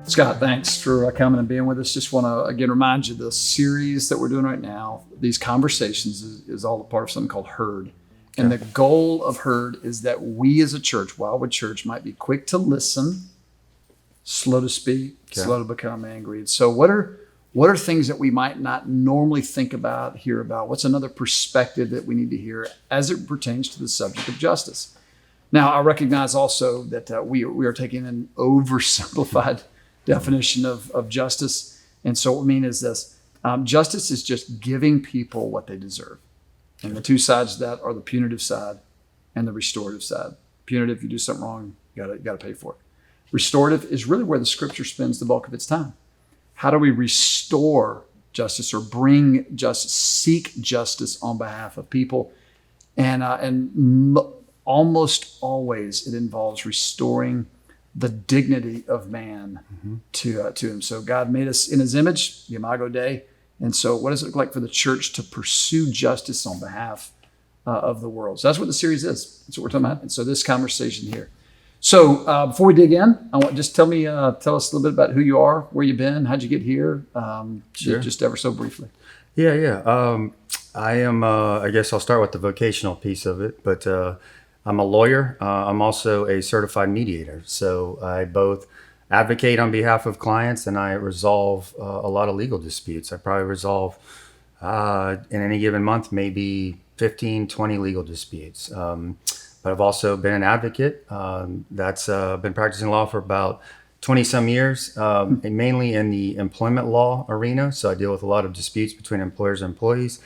Scott, thanks for coming and being with us. Just want to, again, remind you the series that we're doing right now, these conversations is all a part of something called Heard. And the goal of Heard is that we as a church, Wildwood Church, might be quick to listen, slow to speak, slow to become angry. And so what are things that we might not normally think about, hear about? What's another perspective that we need to hear as it pertains to the subject of justice? Now, I recognize also that we are taking an oversimplified definition of justice. And so what I mean is this, justice is just giving people what they deserve. And the two sides of that are the punitive side and the restorative side. Punitive, you do something wrong, you gotta pay for it. Restorative is really where the scripture spends the bulk of its time. How do we restore justice or bring justice, seek justice on behalf of people? And almost always it involves restoring the dignity of man to him. So God made us in his image, the Imago Dei. And so what does it look like for the church to pursue justice on behalf of the world? So that's what the series is. That's what we're talking about. And so this conversation here. So before we dig in, I want just tell us a little bit about who you are, where you've been, how'd you get here? Sure. Just ever so briefly. Yeah. I am, I guess I'll start with the vocational piece of it, but I'm a lawyer. I'm also a certified mediator. So I both advocate on behalf of clients and I resolve a lot of legal disputes. I probably resolve in any given month, maybe 15, 20 legal disputes. But I've also been an advocate. That's been practicing law for about 20 some years, and mainly in the employment law arena. So I deal with a lot of disputes between employers and employees.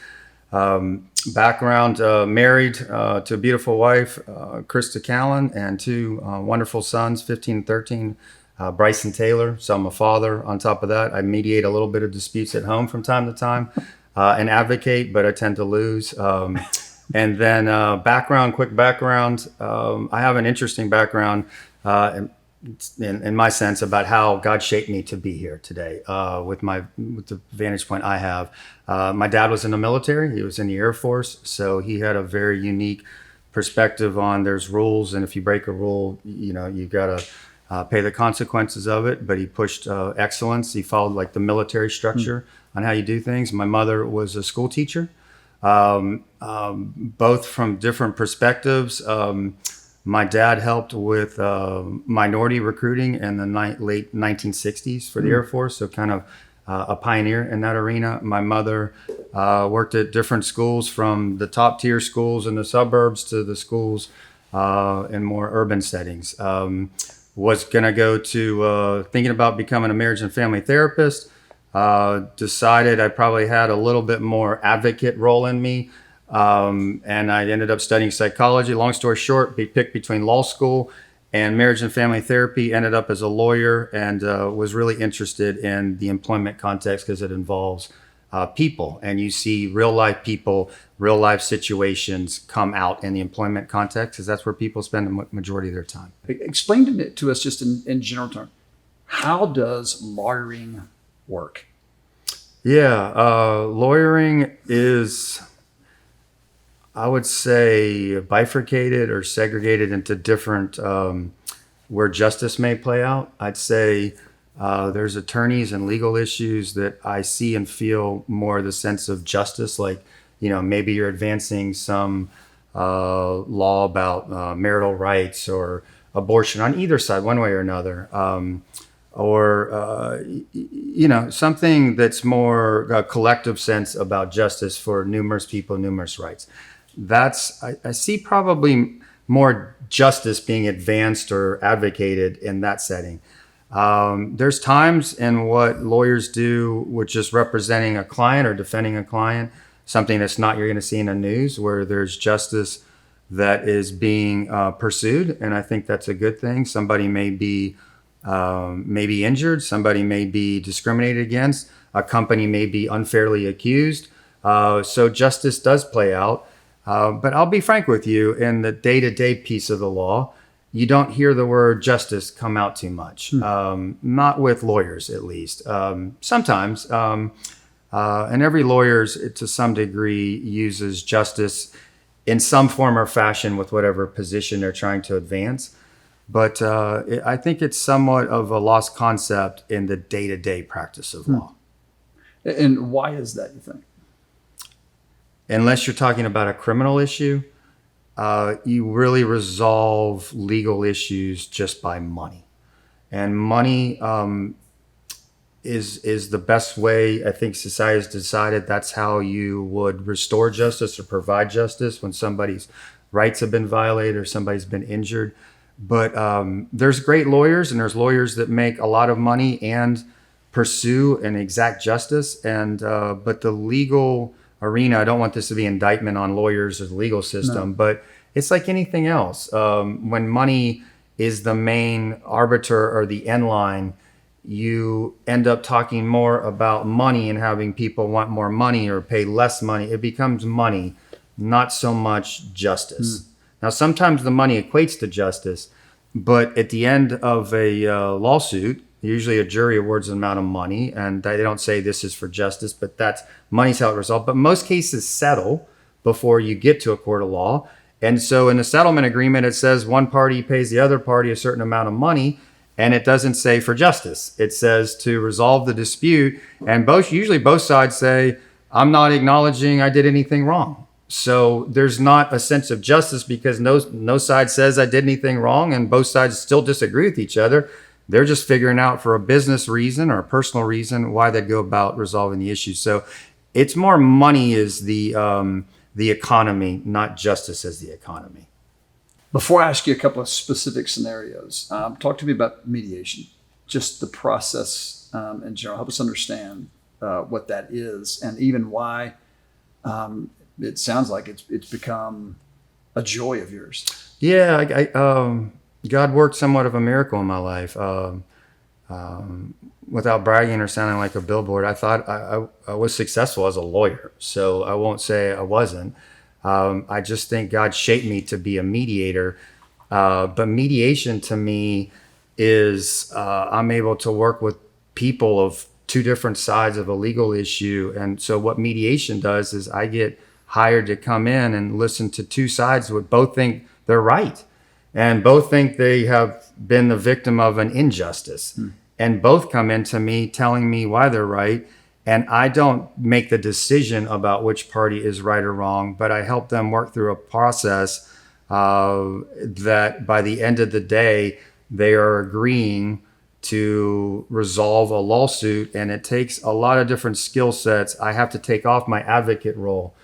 Background, married to a beautiful wife, Krista Callen, and two wonderful sons, 15 and 13, Bryce and Taylor. So I'm a father on top of that. I mediate a little bit of disputes at home from time to time and advocate, but I tend to lose. And then quick background. I have an interesting background in my sense about how God shaped me to be here today with the vantage point I have. My dad was in the military. He was in the Air Force. So he had a very unique perspective on there's rules. And if you break a rule, you got to pay the consequences of it. But he pushed excellence. He followed like the military structure on how you do things. My mother was a school teacher. Both from different perspectives. My dad helped with minority recruiting in the late 1960s for the Air Force, so kind of a pioneer in that arena. My mother worked at different schools, from the top tier schools in the suburbs to the schools in more urban settings. Was going to go to thinking about becoming a marriage and family therapist. Decided I probably had a little bit more advocate role in me. And I ended up studying psychology. Long story short, picked between law school and marriage and family therapy, ended up as a lawyer, and was really interested in the employment context because it involves people. And you see real life people, real life situations come out in the employment context because that's where people spend the majority of their time. Explain to us just in general terms, how does lawyering work? Yeah, lawyering is, I would say, bifurcated or segregated into different where justice may play out. I'd say there's attorneys and legal issues that I see and feel more the sense of justice, like, maybe you're advancing some law about marital rights or abortion on either side, one way or another. Or something that's more a collective sense about justice for numerous people, numerous rights. I see probably more justice being advanced or advocated in that setting. There's times in what lawyers do, which is representing a client or defending a client, something that's not you're going to see in the news, where there's justice that is being pursued, and I think that's a good thing. Somebody may be injured, somebody may be discriminated against, a company may be unfairly accused. So justice does play out. But I'll be frank with you, in the day-to-day piece of the law, you don't hear the word justice come out too much, not with lawyers at least. Sometimes, and every lawyer to some degree uses justice in some form or fashion with whatever position they're trying to advance. But I think it's somewhat of a lost concept in the day-to-day practice of law. And why is that, you think? Unless you're talking about a criminal issue, you really resolve legal issues just by money. And money is the best way. I think society has decided that's how you would restore justice or provide justice when somebody's rights have been violated or somebody's been injured. But there's great lawyers, and there's lawyers that make a lot of money and pursue and exact justice. And but the legal arena, I don't want this to be indictment on lawyers or the legal system, but it's like anything else. When money is the main arbiter or the end line, you end up talking more about money and having people want more money or pay less money. It becomes money, not so much justice. Now, sometimes the money equates to justice, but at the end of a lawsuit, usually a jury awards an amount of money, and they don't say this is for justice, but that's money's how it resolved. But most cases settle before you get to a court of law. And so in the settlement agreement, it says one party pays the other party a certain amount of money, and it doesn't say for justice. It says to resolve the dispute, and usually both sides say, I'm not acknowledging I did anything wrong. So there's not a sense of justice because no side says I did anything wrong, and both sides still disagree with each other. They're just figuring out for a business reason or a personal reason why they'd go about resolving the issue. So it's more money is the economy, not justice as the economy. Before I ask you a couple of specific scenarios, talk to me about mediation, just the process in general. Help us understand what that is and even why it sounds like it's become a joy of yours. Yeah, God worked somewhat of a miracle in my life. Without bragging or sounding like a billboard, I thought I was successful as a lawyer. So I won't say I wasn't. I just think God shaped me to be a mediator. But mediation to me is I'm able to work with people of two different sides of a legal issue. And so what mediation does is I get hired to come in and listen to two sides who both think they're right and both think they have been the victim of an injustice. And both come into me telling me why they're right. And I don't make the decision about which party is right or wrong, but I help them work through a process that by the end of the day, they are agreeing to resolve a lawsuit. And it takes a lot of different skill sets. I have to take off my advocate role,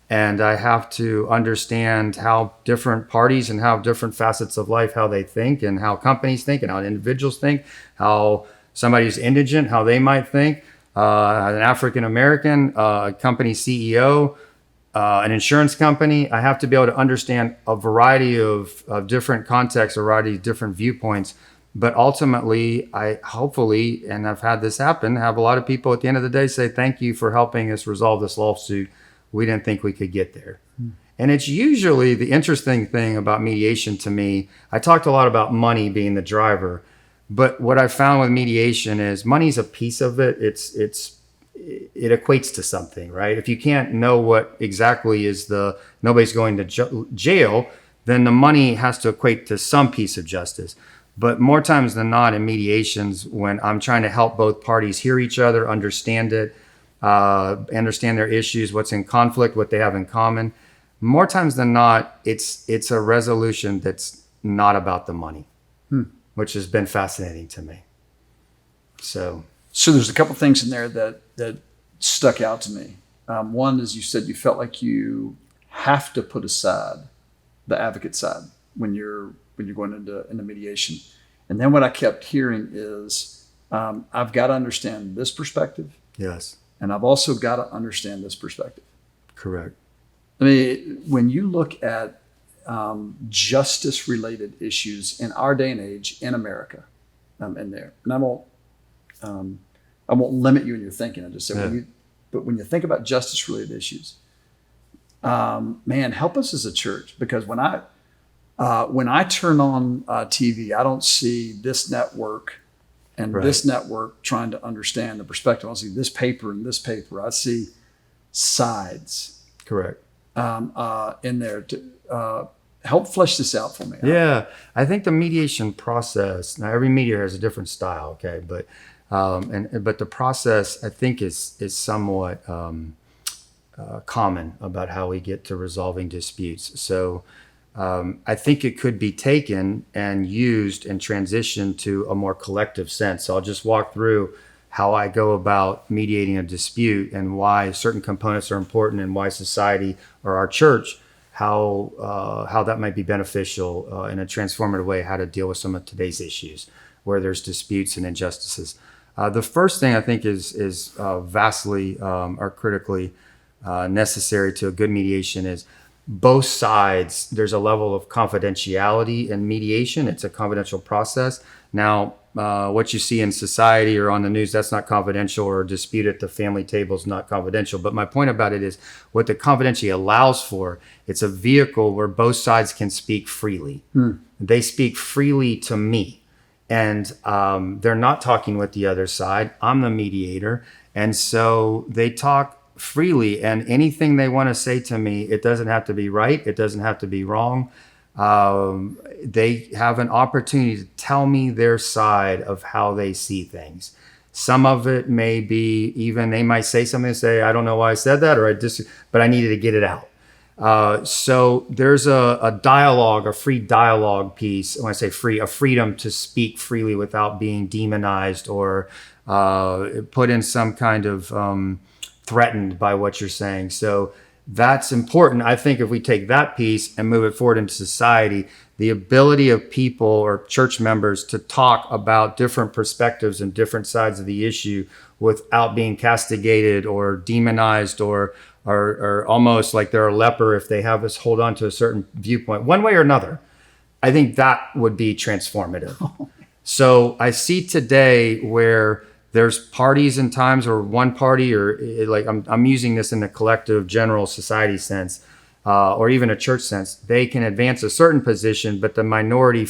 and I have to understand how different parties and how different facets of life, how they think and how companies think and how individuals think, how somebody who's indigent, how they might think, an African-American, a company CEO, an insurance company. I have to be able to understand a variety of different contexts, a variety of different viewpoints. But ultimately, I hopefully, and I've had this happen, have a lot of people at the end of the day say, thank you for helping us resolve this lawsuit. We didn't think we could get there. And it's usually the interesting thing about mediation to me. I talked a lot about money being the driver, but what I found with mediation is money's a piece of it. It equates to something, right? If you can't know what exactly is nobody's going to jail, then the money has to equate to some piece of justice. But more times than not in mediations, when I'm trying to help both parties hear each other, understand it, understand their issues, what's in conflict, what they have in common. More times than not, it's a resolution that's not about the money, which has been fascinating to me. So there's a couple things in there that stuck out to me. One is you said you felt like you have to put aside the advocate side when you're going into mediation. And then what I kept hearing is I've got to understand this perspective. Yes. And I've also got to understand this perspective. Correct. I mean, when you look at justice-related issues in our day and age in America, and I won't limit you in your thinking. I just say, but when you think about justice-related issues, man, help us as a church, because when I turn on TV, I don't see this network and this network trying to understand the perspective. I see this paper and this paper. I see sides. Correct. In there. help flesh this out for me. Yeah, I think the mediation process. Now, every mediator has a different style, okay, but but the process I think is somewhat common about how we get to resolving disputes. So I think it could be taken and used and transitioned to a more collective sense. So I'll just walk through how I go about mediating a dispute and why certain components are important and why society or our church, how that might be beneficial in a transformative way, how to deal with some of today's issues where there's disputes and injustices. The first thing I think is vastly or critically necessary to a good mediation is both sides. There's a level of confidentiality in mediation. It's a confidential process. Now, what you see in society or on the news, that's not confidential, or a dispute at the family table is not confidential. But my point about it is what the confidentiality allows for, it's a vehicle where both sides can speak freely. They speak freely to me. And they're not talking with the other side. I'm the mediator. And so they talk freely, and anything they want to say to me, it doesn't have to be right. It doesn't have to be wrong. They have an opportunity to tell me their side of how they see things. Some of it may be even, they might say something and say, I don't know why I said that, or but I needed to get it out. So there's a dialogue, a free dialogue piece. When I say free, a freedom to speak freely without being demonized or put in some kind of threatened by what you're saying. So that's important. I think if we take that piece and move it forward into society, the ability of people or church members to talk about different perspectives and different sides of the issue without being castigated or demonized or almost like they're a leper if they have us hold on to a certain viewpoint, one way or another, I think that would be transformative. So I see today where there's parties and times or one party or like I'm using this in the collective general society sense or even a church sense, they can advance a certain position, but the minority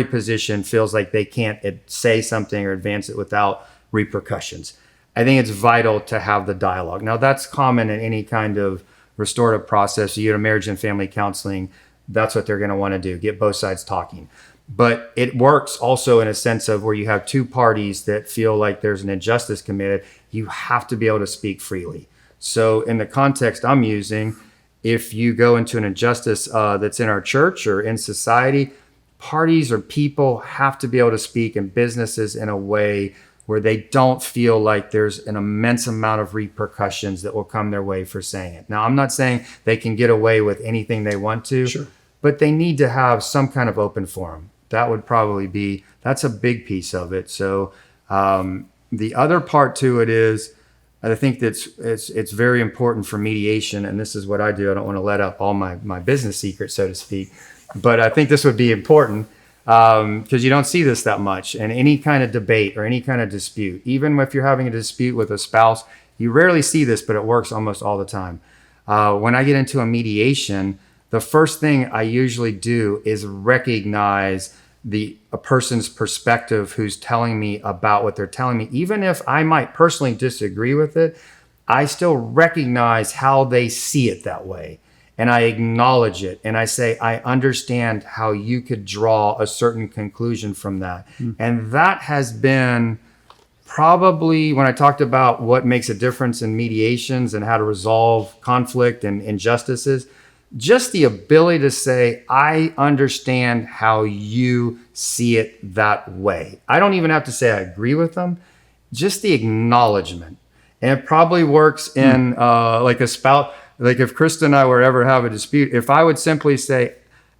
position feels like they can't say something or advance it without repercussions. I think it's vital to have the dialogue. Now, that's common in any kind of restorative process. You go to marriage and family counseling, that's what they're going to want to do, get both sides talking. But it works also in a sense of where you have two parties that feel like there's an injustice committed. You have to be able to speak freely. So in the context I'm using, if you go into an injustice that's in our church or in society, parties or people have to be able to speak in businesses in a way where they don't feel like there's an immense amount of repercussions that will come their way for saying it. Now, I'm not saying they can get away with anything they want to, Sure, but they need to have some kind of open forum. That would probably that's a big piece of it. So the other part to it is, I think it's very important for mediation, and this is what I do. I don't want to let out all my business secrets, so to speak, but I think this would be important because you don't see this that much in any kind of debate or any kind of dispute. Even if you're having a dispute with a spouse, you rarely see this, but it works almost all the time. When I get into a mediation, the first thing I usually do is recognize a person's perspective who's telling me about what they're telling me. Even if I might personally disagree with it, I still recognize how they see it that way. And I acknowledge it. And I say, I understand how you could draw a certain conclusion from that. And that has been probably, when I talked about what makes a difference in mediations and how to resolve conflict and injustices, just the ability to say, I understand how you see it that way. I don't even have to say I agree with them, just the acknowledgement. And it probably works in like a spouse, like if Krista and I were ever have a dispute, if I would simply say,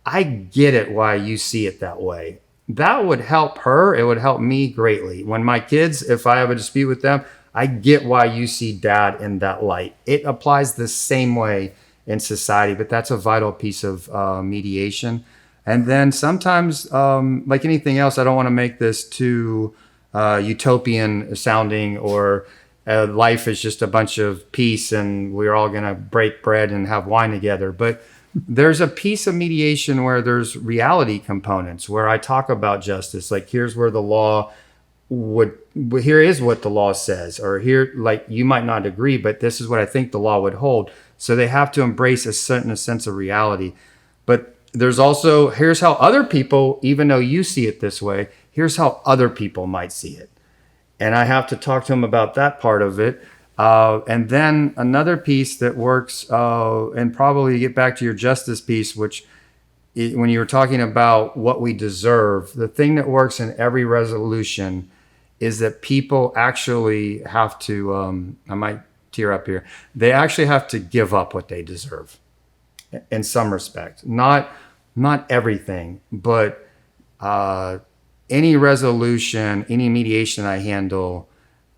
I get it why you see it that way, that would help her. It would help me greatly. When my kids, if I have a dispute with them, I get why you see dad in that light. It applies the same way in society, but that's a vital piece of mediation. And then sometimes, like anything else, I don't want to make this too utopian sounding or life is just a bunch of peace and we're all going to break bread and have wine together. But there's a piece of mediation where there's reality components where I talk about justice. Like here's where the law here is what the law says, or here, like you might not agree, but this is what I think the law would hold. So they have to embrace a certain sense of reality. But there's also, here's how other people, even though you see it this way, here's how other people might see it. And I have to talk to him about that part of it. And then another piece that works, and probably get back to your justice piece, which when you were talking about what we deserve, the thing that works in every resolution is that people actually have to, I might tear up here, they actually have to give up what they deserve in some respect. Not everything, but any resolution, any mediation I handle,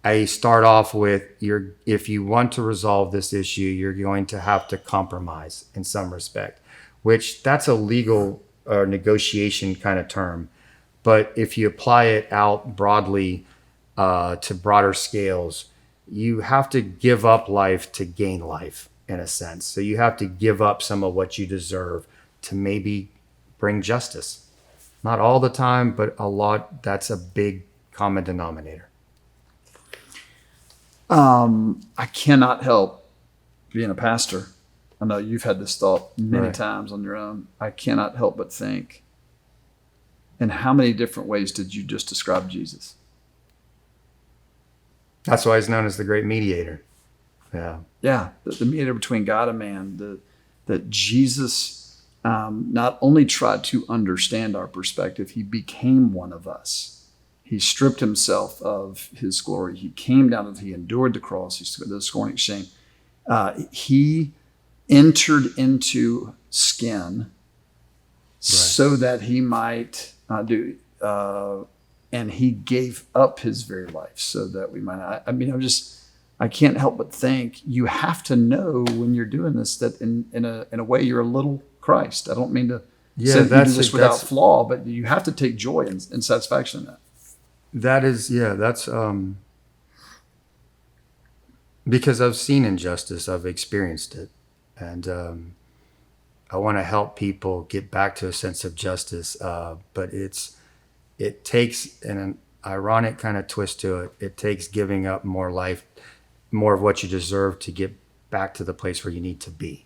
I start off with, if you want to resolve this issue, you're going to have to compromise in some respect, which that's a legal negotiation kind of term. But if you apply it out broadly to broader scales, you have to give up life to gain life in a sense. So you have to give up some of what you deserve to maybe bring justice. Not all the time, but a lot. That's a big common denominator. I cannot help being a pastor. I know you've had this thought many Right. times on your own. I cannot help but think, in how many different ways did you just describe Jesus? That's why he's known as the great mediator. Yeah. Yeah, the mediator between God and man. That Jesus not only tried to understand our perspective, he became one of us. He stripped himself of his glory. He came down and he endured the cross. He stood the scorning shame. He entered into skin so that he might and he gave up his very life so that we might. I can't help but think you have to know when you're doing this that in a way you're a little Christ. I don't mean to say you do this without flaw, but you have to take joy and satisfaction in that. That's because I've seen injustice, I've experienced it, and I want to help people get back to a sense of justice. But it takes an ironic kind of twist to it. It takes giving up more life, more of what you deserve to get back to the place where you need to be,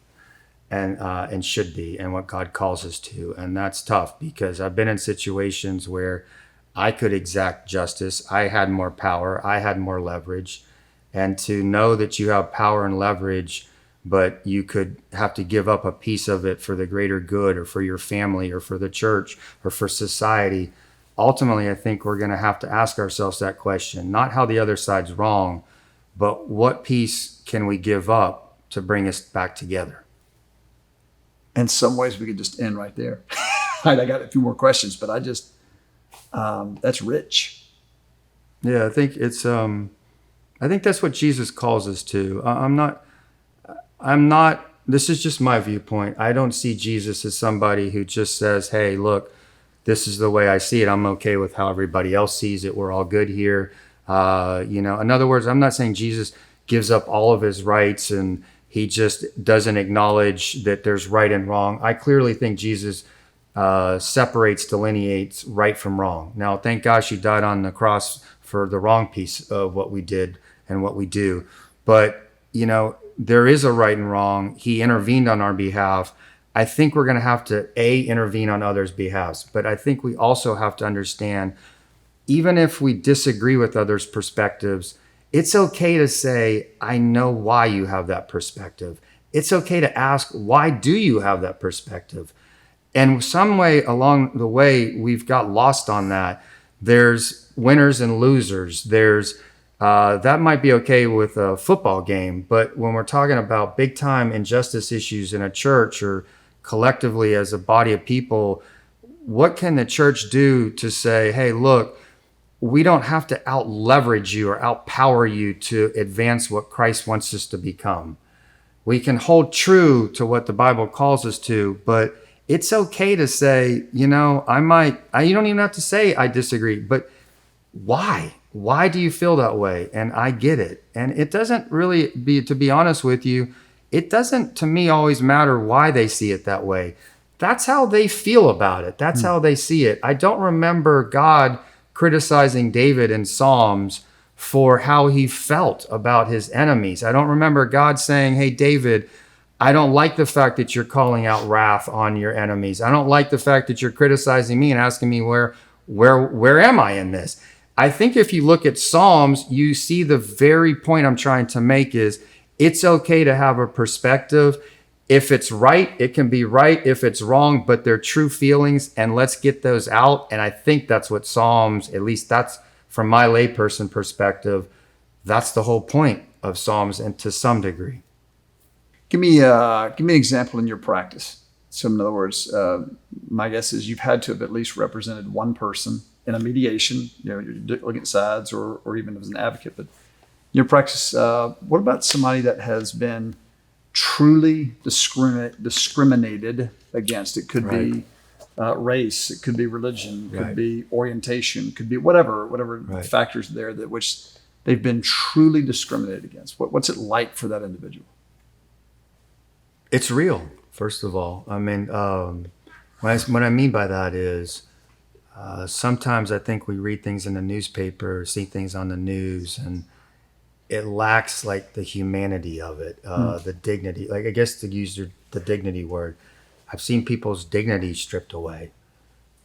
and should be, and what God calls us to. And that's tough because I've been in situations where I could exact justice. I had more power. I had more leverage. And to know that you have power and leverage, but you could have to give up a piece of it for the greater good or for your family or for the church or for society. Ultimately, I think we're going to have to ask ourselves that question, not how the other side's wrong, but what piece can we give up to bring us back together? In some ways, we could just end right there. I got a few more questions, but that's rich. Yeah, I think it's. I think that's what Jesus calls us to. I'm not. This is just my viewpoint. I don't see Jesus as somebody who just says, "Hey, look, this is the way I see it. I'm okay with how everybody else sees it. We're all good here." In other words, I'm not saying Jesus gives up all of his rights and he just doesn't acknowledge that there's right and wrong. I clearly think Jesus delineates right from wrong. Now, thank gosh he died on the cross for the wrong piece of what we did and what we do. But, there is a right and wrong. He intervened on our behalf. I think we're going to have to, intervene on others' behalfs. But I think we also have to understand, even if we disagree with others' perspectives, it's okay to say, I know why you have that perspective. It's okay to ask, why do you have that perspective? And some way along the way, we've got lost on that. There's winners and losers. There's that might be okay with a football game, but when we're talking about big time injustice issues in a church or collectively as a body of people, what can the church do to say, hey, look, we don't have to out leverage you or outpower you to advance what Christ wants us to become. We can hold true to what the Bible calls us to, but it's okay to say, you don't even have to say I disagree, but why? Why do you feel that way? And I get it. And it doesn't really to be honest with you, it doesn't to me always matter why they see it that way. That's how they feel about it. That's how they see it. I don't remember God criticizing David in Psalms for how he felt about his enemies. I don't remember God saying, hey, David, I don't like the fact that you're calling out wrath on your enemies. I don't like the fact that you're criticizing me and asking me where am I in this? I think if you look at Psalms, you see the very point I'm trying to make is it's okay to have a perspective. If it's right, it can be right. If it's wrong, but they're true feelings, and let's get those out. And I think that's what Psalms, at least that's from my layperson perspective, that's the whole point of Psalms, and to some degree. Give me an example in your practice. So in other words, my guess is you've had to have at least represented one person in a mediation. You're looking at sides or even as an advocate. But in your practice, what about somebody that has been truly discriminated against? It could be race, it could be religion, it could be orientation, it could be whatever factors there that which they've been truly discriminated against. What's it like for that individual? It's real, first of all. I mean, what I mean by that is sometimes I think we read things in the newspaper, see things on the news, and it lacks like the humanity of it, the dignity. Like, I guess to use the dignity word, I've seen people's dignity stripped away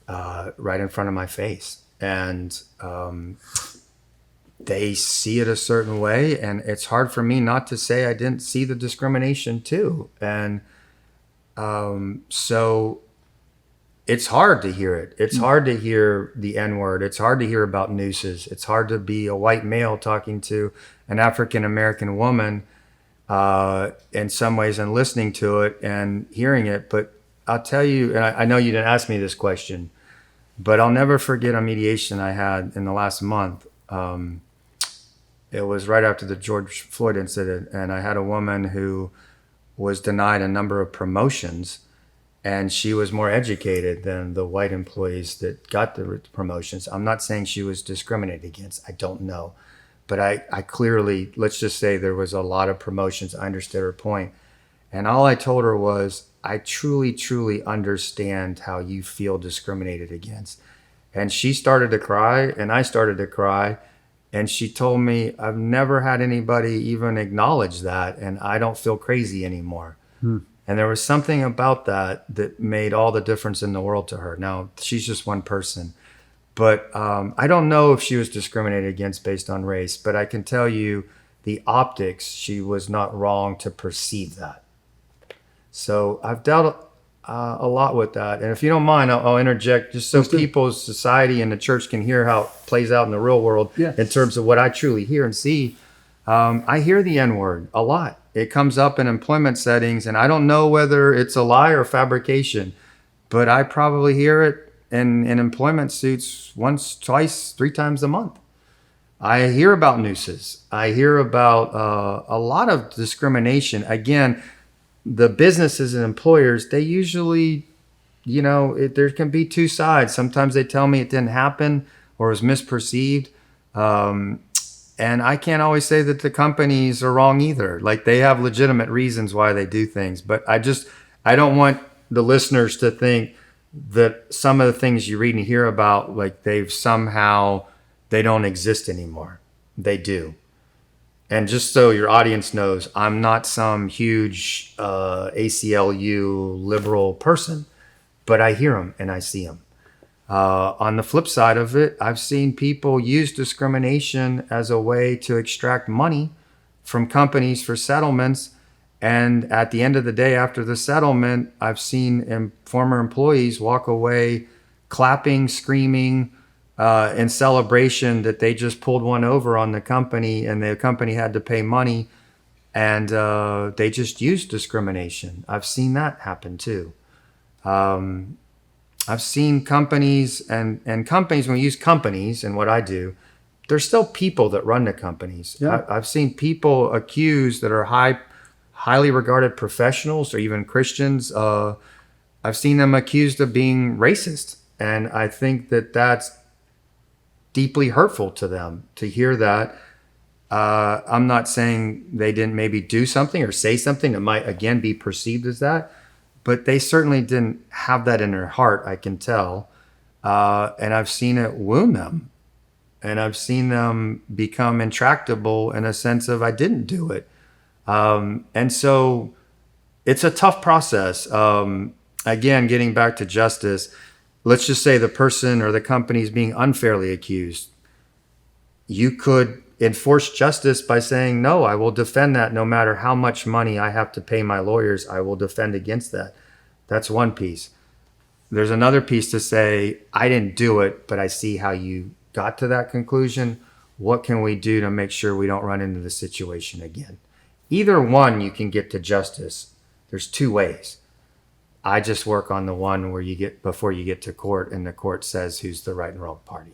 right in front of my face. And they see it a certain way, and it's hard for me not to say I didn't see the discrimination too. And so it's hard to hear it. It's hard to hear the N-word. It's hard to hear about nooses. It's hard to be a white male talking to an African-American woman in some ways, and listening to it and hearing it. But I'll tell you, and I know you didn't ask me this question, but I'll never forget a mediation I had in the last month. It was right after the George Floyd incident, and I had a woman who was denied a number of promotions, and she was more educated than the white employees that got the promotions. I'm not saying she was discriminated against. I don't know. But I clearly, let's just say there was a lot of promotions. I understood her point. And all I told her was, I truly, truly understand how you feel discriminated against. And she started to cry, and I started to cry. And she told me, I've never had anybody even acknowledge that, and I don't feel crazy anymore. And there was something about that made all the difference in the world to her. Now, she's just one person. But I don't know if she was discriminated against based on race, but I can tell you the optics, she was not wrong to perceive that. So I've dealt a lot with that. And if you don't mind, I'll interject just so people's society and the church can hear how it plays out in the real world in terms of what I truly hear and see. I hear the N-word a lot. It comes up in employment settings, and I don't know whether it's a lie or fabrication, but I probably hear it in employment suits once, twice, 3 times a month. I hear about nooses. I hear about a lot of discrimination. Again, the businesses and employers, they usually, there can be 2 sides. Sometimes they tell me it didn't happen or was misperceived. And I can't always say that the companies are wrong either. Like, they have legitimate reasons why they do things. But I don't want the listeners to think that some of the things you read and hear about, like they don't exist anymore. They do. And just so your audience knows, I'm not some huge ACLU liberal person, but I hear them and I see them. On the flip side of it, I've seen people use discrimination as a way to extract money from companies for settlements. And at the end of the day, after the settlement, I've seen former employees walk away clapping, screaming, in celebration that they just pulled one over on the company, and the company had to pay money, and they just used discrimination. I've seen that happen too. I've seen companies and companies, when we use companies and what I do, there's still people that run the companies. Yeah. I've seen people accused that are highly regarded professionals or even Christians. I've seen them accused of being racist. And I think that that's deeply hurtful to them to hear that. I'm not saying they didn't maybe do something or say something that might, again, be perceived as that, but they certainly didn't have that in their heart, I can tell. And I've seen it wound them. And I've seen them become intractable in a sense of, I didn't do it. And so it's a tough process. Again, getting back to justice, let's just say the person or the company is being unfairly accused. You could enforce justice by saying, no, I will defend that no matter how much money I have to pay my lawyers. I will defend against that. That's one piece. There's another piece to say, I didn't do it, but I see how you got to that conclusion. What can we do to make sure we don't run into the situation again? Either one, you can get to justice. There's two ways. I just work on the one where you get before you get to court and the court says who's the right and wrong party.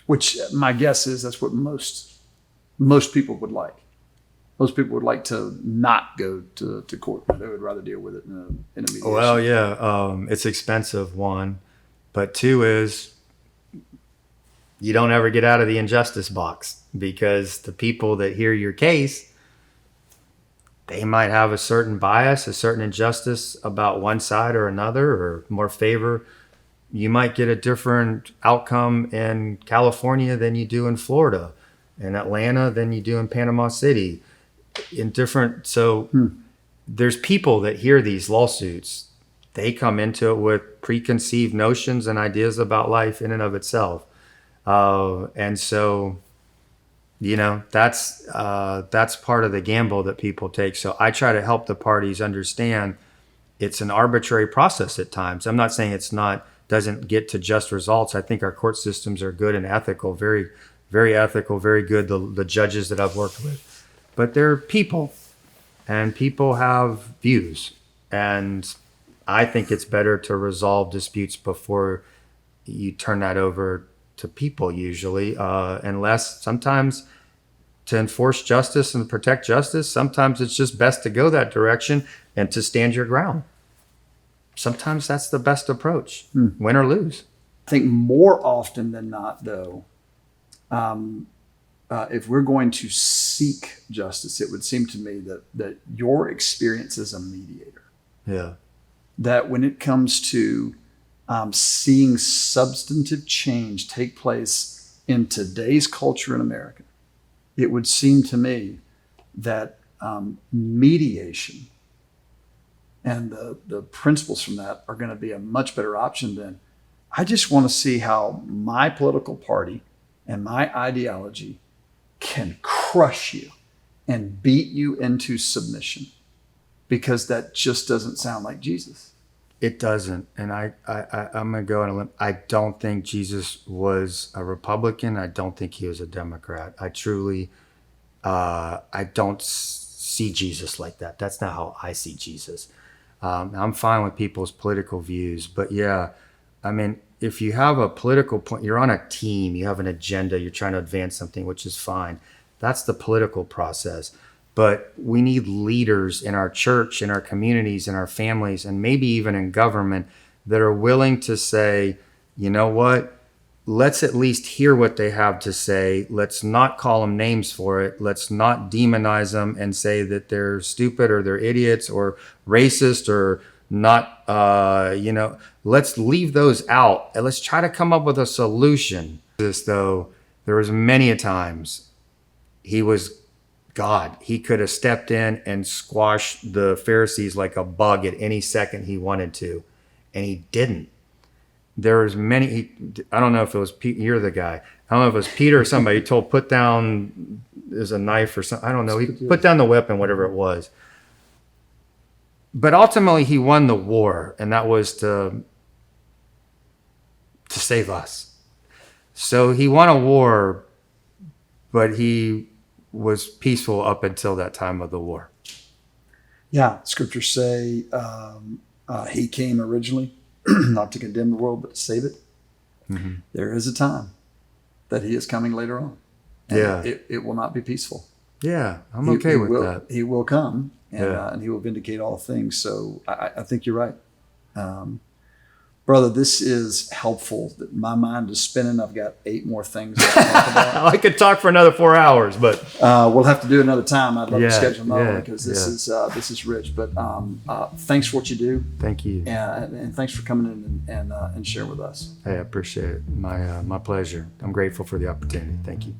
Which my guess is that's what most people would like. Most people would like to not go to court. They would rather deal with it in a mediation. Well, yeah, it's expensive, one. But two is you don't ever get out of the injustice box, because the people that hear your case, they might have a certain bias, a certain injustice about one side or another, or more favor. You might get a different outcome in California than you do in Florida, in Atlanta than you do in Panama City. There's people that hear these lawsuits. They come into it with preconceived notions and ideas about life in and of itself. That's part of the gamble that people take. So I try to help the parties understand it's an arbitrary process at times. I'm not saying doesn't get to just results. I think our court systems are good and ethical, very, very ethical, very good. The judges that I've worked with, but they're people, and people have views. And I think it's better to resolve disputes before you turn that over to people, usually, unless sometimes to enforce justice and protect justice, sometimes it's just best to go that direction and to stand your ground. Sometimes that's the best approach, win or lose. I think more often than not, though, if we're going to seek justice, it would seem to me that your experience as a mediator, that when it comes to seeing substantive change take place in today's culture in America, it would seem to me that mediation and the principles from that are going to be a much better option than, I just want to see how my political party and my ideology can crush you and beat you into submission, because that just doesn't sound like Jesus. It doesn't. And I'm going to go on a limb. I don't think Jesus was a Republican. I don't think he was a Democrat. I truly, I don't see Jesus like that. That's not how I see Jesus. I'm fine with people's political views, but yeah, I mean, if you have a political point, you're on a team, you have an agenda, you're trying to advance something, which is fine. That's the political process. But we need leaders in our church, in our communities, in our families, and maybe even in government that are willing to say, you know what, let's at least hear what they have to say. Let's not call them names for it. Let's not demonize them and say that they're stupid or they're idiots or racist or not, let's leave those out and let's try to come up with a solution. This, though, there was many a times he was God. He could have stepped in and squashed the Pharisees like a bug at any second he wanted to, and he didn't. There was many, I don't know if it was Pete, you're the guy. I don't know if it was Peter or somebody told, put down, there's a knife or something. I don't know. He put down the weapon, whatever it was. But ultimately he won the war, and that was to save us. So he won a war, but he was peaceful up until that time of the war. Yeah, scriptures say he came originally not to condemn the world, but to save it. Mm-hmm. There is a time that he is coming later on. And it will not be peaceful. Yeah, I'm okay with that. He will come, and he will vindicate all things. So I think you're right. Brother, this is helpful. My mind is spinning. I've got 8 more things to talk about. I could talk for another 4 hours, but we'll have to do another time. I'd love to schedule another one, because this is rich. But thanks for what you do. Thank you, and thanks for coming in and sharing with us. Hey, I appreciate it. My pleasure. I'm grateful for the opportunity. Thank you.